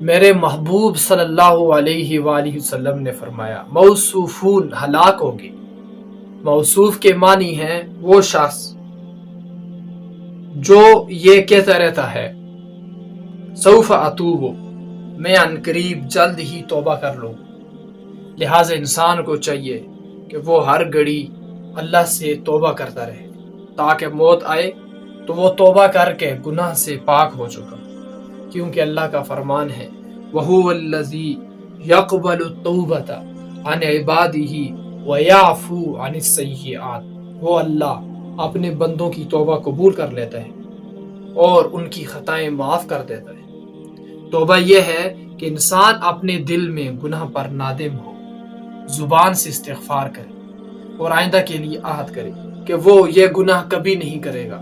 میرے محبوب صلی اللہ علیہ وآلہ وسلم نے فرمایا موصوفون ہلاک ہوگے۔ موصوف کے معنی ہے وہ شخص جو یہ کہتا رہتا ہے سوف اتوب، میں عنقریب جلد ہی توبہ کر لوں۔ لہٰذا انسان کو چاہیے کہ وہ ہر گھڑی اللہ سے توبہ کرتا رہے تاکہ موت آئے تو وہ توبہ کر کے گناہ سے پاک ہو چکا، کیونکہ اللہ کا فرمان ہے وَهُوَ الَّذِي يَقْبَلُ التَّوْبَةَ عَنْ عِبَادِهِ وَيَعْفُو عَنِ السَّيِّئَاتِ، وہ اللہ اپنے بندوں کی توبہ قبول کر لیتا ہے اور ان کی خطائیں معاف کر دیتا ہے۔ توبہ یہ ہے کہ انسان اپنے دل میں گناہ پر نادم ہو، زبان سے استغفار کرے اور آئندہ کے لیے عہد کرے کہ وہ یہ گناہ کبھی نہیں کرے گا۔